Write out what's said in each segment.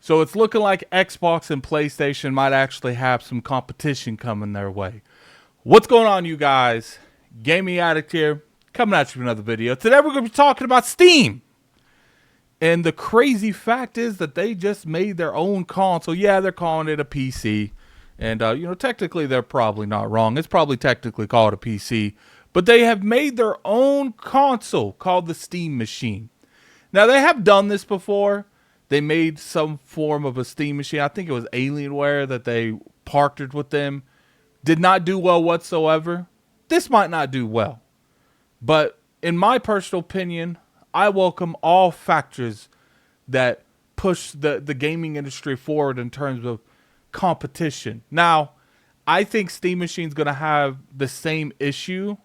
So it's looking like Xbox and PlayStation might actually have some competition coming their way. What's going on, you guys? Gaming Addict here, coming at you with another video. Today we're going to be talking about Steam. And the crazy fact is that they just made their own console. Yeah, they're calling it a PC. And, technically they're probably not wrong. It's probably technically called a PC. But they have made their own console called the Steam Machine. Now, they have done this before. They made some form of a Steam Machine. I think it was Alienware that they partnered with them. Did not do well whatsoever. This might not do well. But in my personal opinion, I welcome all factors that push the gaming industry forward in terms of competition. Now, I think Steam Machine's going to have the same issue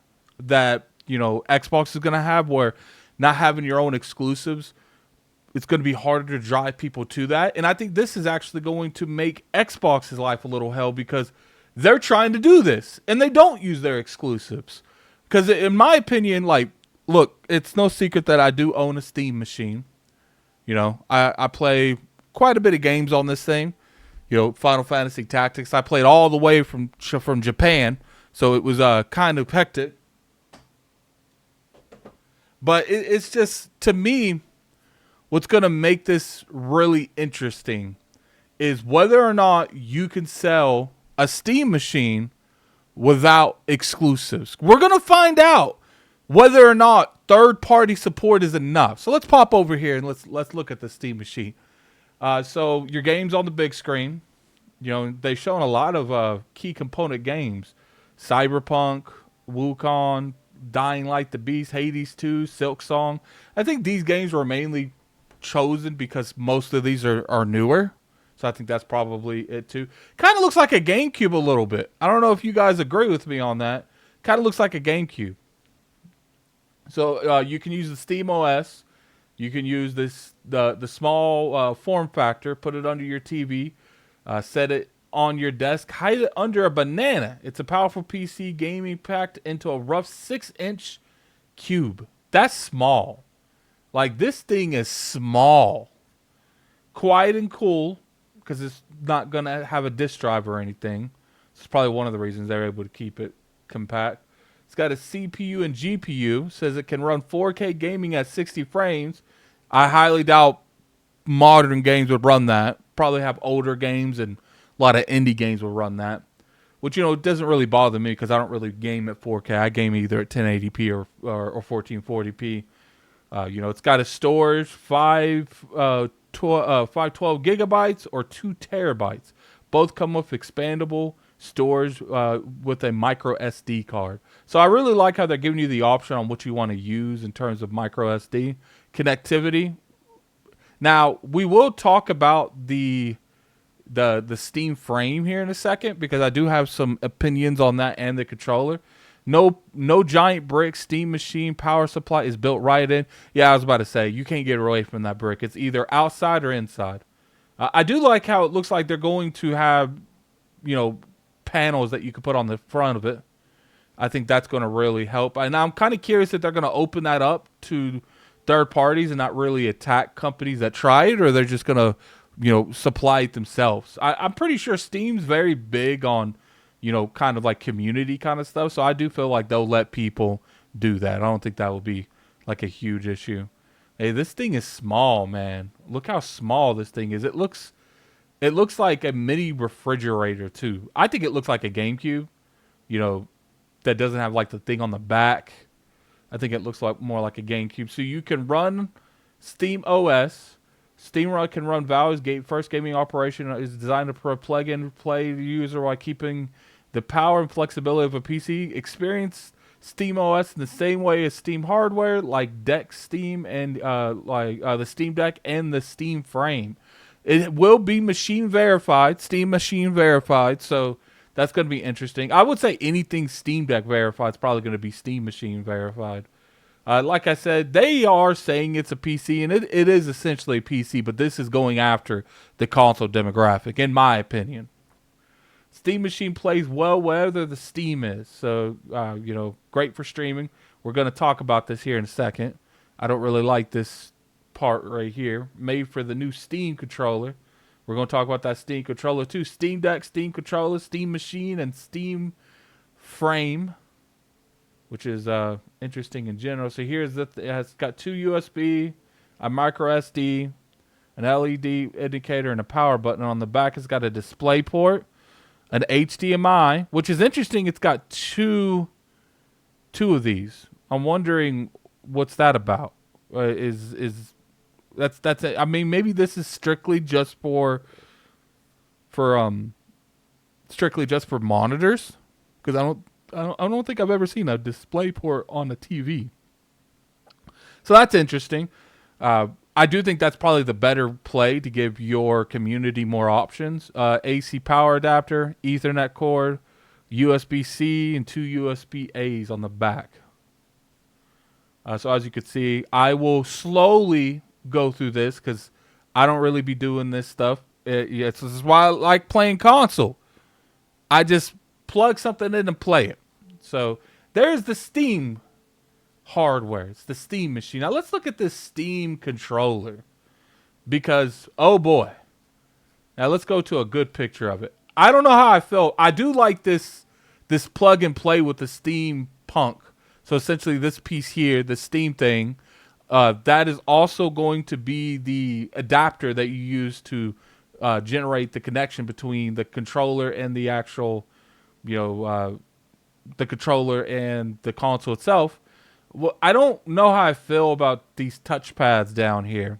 that, Xbox is going to have, where not having your own exclusives, it's going to be harder to drive people to that. And I think this is actually going to make Xbox's life a little hell because they're trying to do this and they don't use their exclusives. Because in my opinion, look, it's no secret that I do own a Steam machine. I play quite a bit of games on this thing. Final Fantasy Tactics. I played all the way from Japan, so it was kind of hectic. But it's just, to me, what's going to make this really interesting is whether or not you can sell a Steam machine without exclusives. We're going to find out whether or not third-party support is enough. So let's pop over here and let's look at the Steam machine. So your game's on the big screen. They've shown a lot of key component games. Cyberpunk, Wukong, Dying Light the Beast, Hades 2, Silk Song. I think these games were mainly chosen because most of these are newer. So I think that's probably it too. Kind of looks like a GameCube a little bit. I don't know if you guys agree with me on that. Kind of looks like a GameCube. So you can use the Steam OS. You can use the small form factor. Put it under your TV. Set it on your desk. Hide it under a banana. It's a powerful PC gaming packed into a rough 6-inch cube. That's small. This thing is small. Quiet and cool because it's not going to have a disk drive or anything. It's probably one of the reasons they're able to keep it compact. It's got a CPU and GPU. Says it can run 4K gaming at 60 frames. I highly doubt modern games would run that. Probably have older games and a lot of indie games will run that. Which, it doesn't really bother me because I don't really game at 4K. I game either at 1080p or 1440p. It's got a storage 512 gigabytes or 2 terabytes. Both come with expandable storage with a micro SD card. So I really like how they're giving you the option on what you want to use in terms of micro SD connectivity. Now, we will talk about the Steam frame here in a second because I do have some opinions on that and the controller. No giant brick. Steam machine power supply is built right in. Yeah, I was about to say, you can't get away from that brick. It's either outside or inside. I do like how it looks like they're going to have, panels that you can put on the front of it. I think that's going to really help. And I'm kind of curious if they're going to open that up to third parties and not really attack companies that try it, or they're just going to, supply it themselves. I'm pretty sure Steam's very big on, kind of like community kind of stuff. So I do feel like they'll let people do that. I don't think that will be like a huge issue. Hey, this thing is small, man. Look how small this thing is. It looks like a mini refrigerator too. I think it looks like a GameCube, that doesn't have like the thing on the back. I think it looks like more like a GameCube. So you can run Steam OS. Steam can run Valve's first gaming operation is designed to plug and play the user while keeping the power and flexibility of a PC. Experience Steam OS in the same way as Steam hardware, like Deck Steam and the Steam Deck and the Steam Frame. It will be machine verified, Steam machine verified, so that's going to be interesting. I would say anything Steam Deck verified is probably going to be Steam machine verified. Like I said, they are saying it's a PC, and it is essentially a PC, but this is going after the console demographic, in my opinion. Steam machine plays well wherever the Steam is, so, great for streaming. We're going to talk about this here in a second. I don't really like this part right here. Made for the new Steam controller. We're going to talk about that Steam controller too. Steam Deck, Steam controller, Steam machine, and Steam frame, which is interesting in general. So here's it has got 2 USB, a micro SD, an LED indicator, and a power button. On the back, it's got a display port, an HDMI, which is interesting. It's got two of these. I'm wondering what's that about. Is that's it. I mean, maybe this is strictly just for monitors, because I don't think I've ever seen a display port on a TV. So that's interesting. I do think that's probably the better play to give your community more options. AC power adapter, Ethernet cord, USB-C, and 2 USB-A's on the back. So as you can see, I will slowly go through this because I don't really be doing this stuff. This is why I like playing console. I just plug something in and play it. So there's the Steam hardware. It's the Steam machine. Now let's look at this Steam controller, because oh boy. Now let's go to a good picture of it. I don't know how I feel. I do like this plug and play with the Steam Punk. So essentially this piece here, the Steam thing, that is also going to be the adapter that you use to generate the connection between the controller and the actual, the controller and the console itself. Well, I don't know how I feel about these touchpads down here.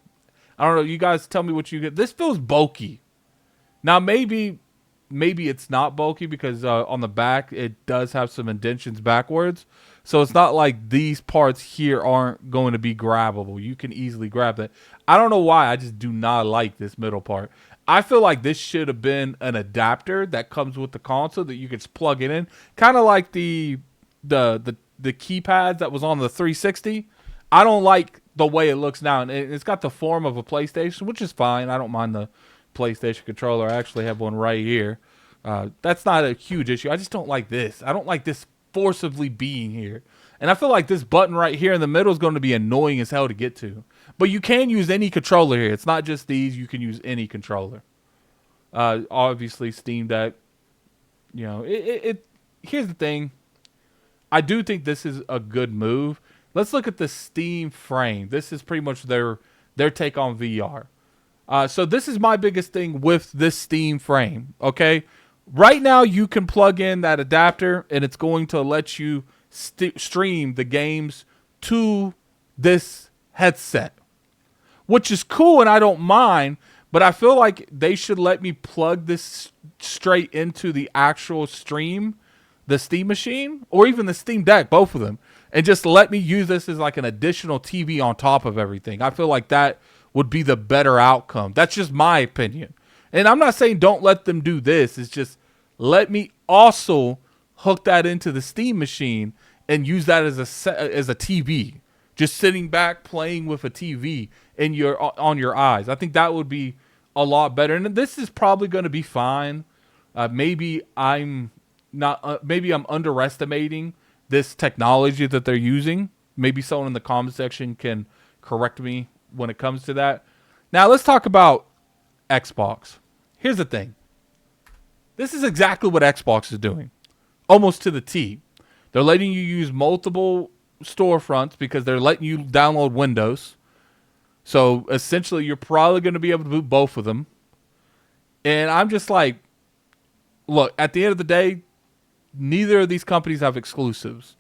I don't know. You guys tell me what you get. This feels bulky. Now, maybe it's not bulky because on the back, it does have some indentions backwards. So it's not like these parts here aren't going to be grabbable. You can easily grab that. I don't know why. I just do not like this middle part. I feel like this should have been an adapter that comes with the console that you could just plug it in. Kind of like the keypads that was on the 360. I don't like the way it looks now. And it's got the form of a PlayStation, which is fine. I don't mind the PlayStation controller. I actually have one right here. That's not a huge issue. I just don't like this. I don't like this forcibly being here. And I feel like this button right here in the middle is going to be annoying as hell to get to. But you can use any controller here. It's not just these. You can use any controller. Obviously, Steam Deck. Here's the thing. I do think this is a good move. Let's look at the Steam frame. This is pretty much their take on VR. So this is my biggest thing with this Steam frame. Okay, right now you can plug in that adapter, and it's going to let you stream the games to this headset, which is cool, and I don't mind. But I feel like they should let me plug this straight into the actual stream, the Steam machine, or even the Steam Deck, both of them, and just let me use this as like an additional TV on top of everything. I feel like that would be the better outcome. That's just my opinion. And I'm not saying don't let them do this. It's just let me also hook that into the Steam machine and use that as a TV. Just sitting back playing with a TV on your eyes. I think that would be a lot better. And this is probably going to be fine. Maybe I'm underestimating this technology that they're using. Maybe someone in the comment section can correct me when it comes to that. Now let's talk about Xbox. Here's the thing. This is exactly what Xbox is doing. Almost to the T. They're letting you use multiple storefronts because they're letting you download Windows. So essentially you're probably going to be able to boot both of them. And I'm just like, look, at the end of the day, neither of these companies have exclusives.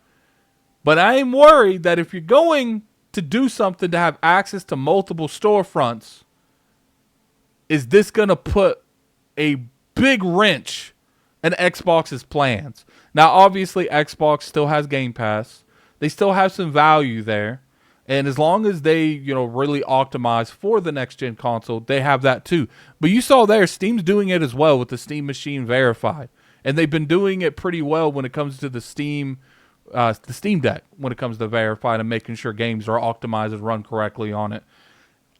But I am worried that if you're going to do something to have access to multiple storefronts, is this going to put a big wrench in Xbox's plans? Now, obviously, Xbox still has Game Pass. They still have some value there. And as long as they, really optimize for the next-gen console, they have that too. But you saw there, Steam's doing it as well with the Steam Machine Verified. And they've been doing it pretty well when it comes to the Steam Deck, when it comes to Verified and making sure games are optimized and run correctly on it.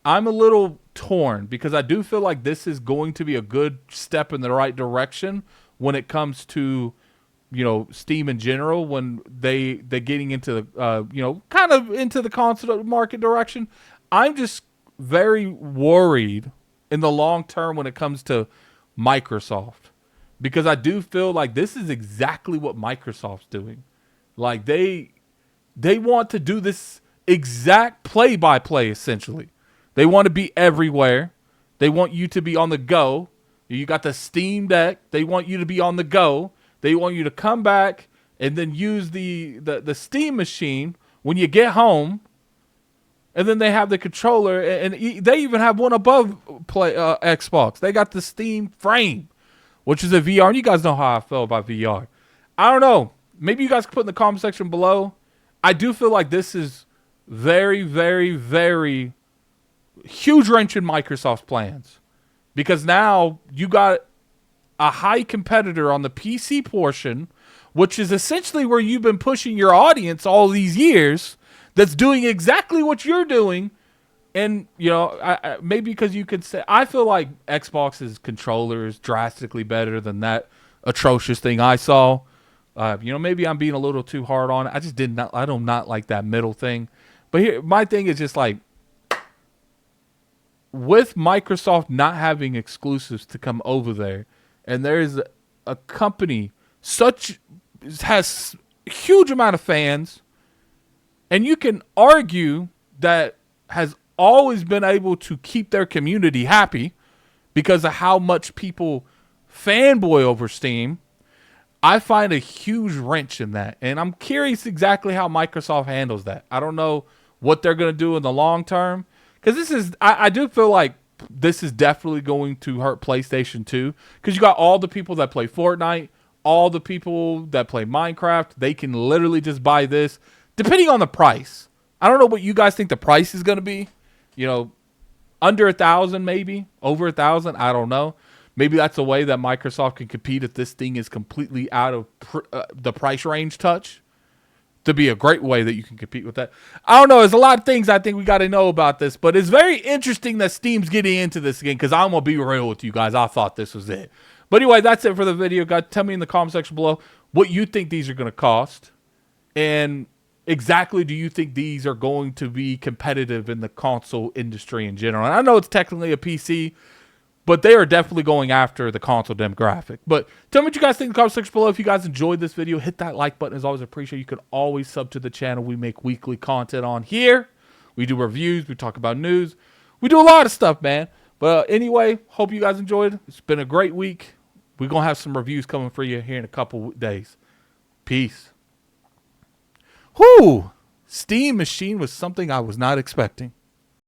I'm a little torn because I do feel like this is going to be a good step in the right direction when it comes to, Steam in general, when they're getting into the, kind of into the console market direction. I'm just very worried in the long term when it comes to Microsoft, because I do feel like this is exactly what Microsoft's doing. Like they want to do this exact play by play essentially. They want to be everywhere. They want you to be on the go. You got the Steam Deck. They want you to be on the go. They want you to come back and then use the Steam machine when you get home. And then they have the controller, and they even have one above Xbox. They got the Steam Frame, which is a VR. And you guys know how I feel about VR. I don't know. Maybe you guys can put in the comment section below. I do feel like this is very, very, very huge wrench in Microsoft's plans. Because now you got a high competitor on the PC portion, which is essentially where you've been pushing your audience all these years, that's doing exactly what you're doing. And, you know, maybe because you could say, I feel like Xbox's controller is drastically better than that atrocious thing I saw. You know, maybe I'm being a little too hard on it. I do not like that middle thing. But here, my thing is just like, with Microsoft not having exclusives to come over there, and there is a company has a huge amount of fans, and you can argue that has always been able to keep their community happy because of how much people fanboy over Steam. I find a huge wrench in that, and I'm curious exactly how Microsoft handles that. I don't know what they're going to do in the long term, because I do feel like this is definitely going to hurt PlayStation 2, because you got all the people that play Fortnite, all the people that play Minecraft. They can literally just buy this, depending on the price. I don't know what you guys think the price is going to be. You know, under 1,000 maybe, over 1,000. I don't know. Maybe that's a way that Microsoft can compete if this thing is completely out of the price range touch. To be a great way that you can compete with that. I don't know. There's a lot of things I think we got to know about this, but it's very interesting that Steam's getting into this again, because I'm going to be real with you guys. I thought this was it. But anyway, that's it for the video, guys. Tell me in the comment section below what you think these are going to cost, and exactly do you think these are going to be competitive in the console industry in general. And I know it's technically a PC, but they are definitely going after the console demographic. But tell me what you guys think in the comment section below. If you guys enjoyed this video, hit that like button. As always, I appreciate it. You can always sub to the channel. We make weekly content on here. We do reviews. We talk about news. We do a lot of stuff, man. But anyway, hope you guys enjoyed. It's been a great week. We're going to have some reviews coming for you here in a couple days. Peace. Whew. Steam machine was something I was not expecting.